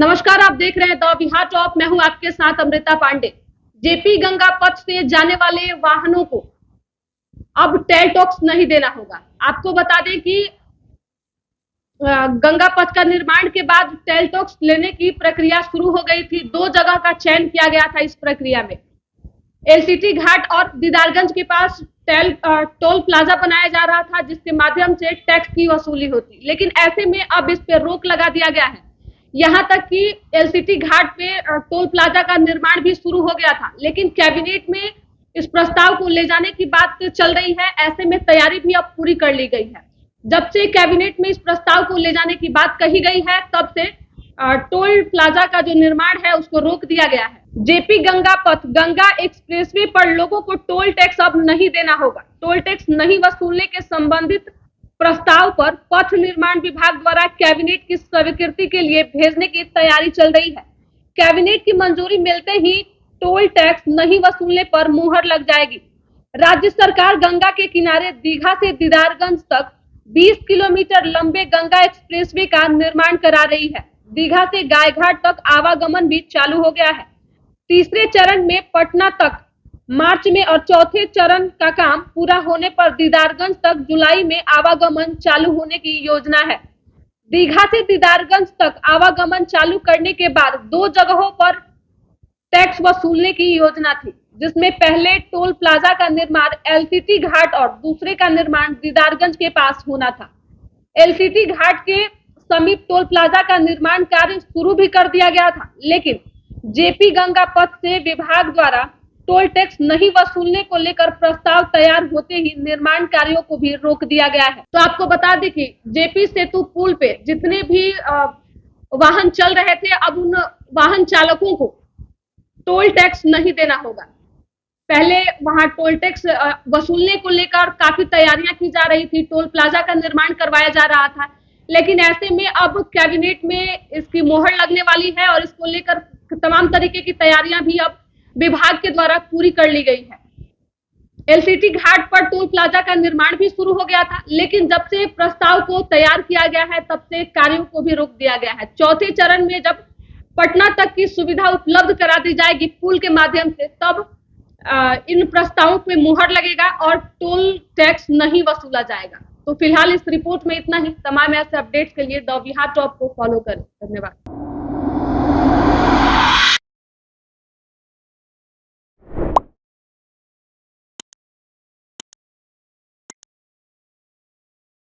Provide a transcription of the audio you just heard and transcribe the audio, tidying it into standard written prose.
नमस्कार, आप देख रहे हैं द बिहार टॉप। मैं हूं आपके साथ अमृता पांडे। जेपी गंगा पथ से जाने वाले वाहनों को अब टेल टैक्स नहीं देना होगा। आपको बता दें कि गंगा पथ का निर्माण के बाद टेल टैक्स लेने की प्रक्रिया शुरू हो गई थी। दो जगह का चयन किया गया था इस प्रक्रिया में। एलसीटी घाट और दीदारगंज के पास टोल प्लाजा बनाया जा रहा था, जिसके माध्यम से टैक्स की वसूली होती। लेकिन ऐसे में अब इस पर रोक लगा दिया गया है। यहाँ तक कि एलसीटी घाट पे टोल प्लाजा का निर्माण भी शुरू हो गया था, लेकिन कैबिनेट में इस प्रस्ताव को ले जाने की बात चल रही है। ऐसे में तैयारी भी अब पूरी कर ली गई है। जब से कैबिनेट में इस प्रस्ताव को ले जाने की बात कही गई है, तब से टोल प्लाजा का जो निर्माण है उसको रोक दिया गया है। जेपी गंगा पथ गंगा एक्सप्रेसवे पर लोगों को टोल टैक्स अब नहीं देना होगा। टोल टैक्स नहीं वसूलने के संबंधित प्रस्ताव पर पथ निर्माण विभाग द्वारा कैबिनेट की स्वीकृति के लिए भेजने की तैयारी चल रही है। कैबिनेट की मंजूरी मिलते ही टोल टैक्स नहीं वसूलने पर मुहर लग जाएगी। राज्य सरकार गंगा के किनारे दीघा से दीदारगंज तक 20 किलोमीटर लंबे गंगा एक्सप्रेसवे का निर्माण करा रही है। दीघा से गायघाट तक आवागमन भी चालू हो गया है। तीसरे चरण में पटना तक मार्च में और चौथे चरण का काम पूरा होने पर दीदारगंज तक जुलाई में आवागमन चालू होने की योजना है। दीघा से दीदारगंज तक आवागमन चालू करने के बाद दो जगहों पर टैक्स वसूलने की योजना थी, जिसमें पहले टोल प्लाजा का निर्माण एलसीटी घाट और दूसरे का निर्माण दीदारगंज के पास होना था। एलसीटी घाट के समीप टोल प्लाजा का निर्माण कार्य शुरू भी कर दिया गया था, लेकिन जेपी गंगा पथ से विभाग द्वारा टोल टैक्स नहीं वसूलने को लेकर प्रस्ताव तैयार होते ही निर्माण कार्यों को भी रोक दिया गया है। तो आपको बता दें कि जेपी सेतु पुल पे जितने भी वाहन चल रहे थे, अब उन वाहन चालकों को टोल टैक्स नहीं देना होगा। पहले वहां टोल टैक्स वसूलने को लेकर काफी तैयारियां की जा रही थी, टोल प्लाजा का निर्माण करवाया जा रहा था, लेकिन ऐसे में अब कैबिनेट में इसकी मोहर लगने वाली है और इसको लेकर तमाम तरीके की तैयारियां भी अब विभाग के द्वारा पूरी कर ली गई है। एलसीटी घाट पर टोल प्लाजा का निर्माण भी शुरू हो गया था, लेकिन जब से प्रस्ताव को तैयार किया गया है, तब से कार्यों को भी रोक दिया गया है। चौथे चरण में जब पटना तक की सुविधा उपलब्ध करा दी जाएगी पुल के माध्यम से, तब इन प्रस्तावों पे मुहर लगेगा और टोल टैक्स नहीं वसूला जाएगा। तो फिलहाल इस रिपोर्ट में इतना ही। तमाम ऐसे अपडेट्स के लिए द बिहार टॉप को फॉलो करें। धन्यवाद।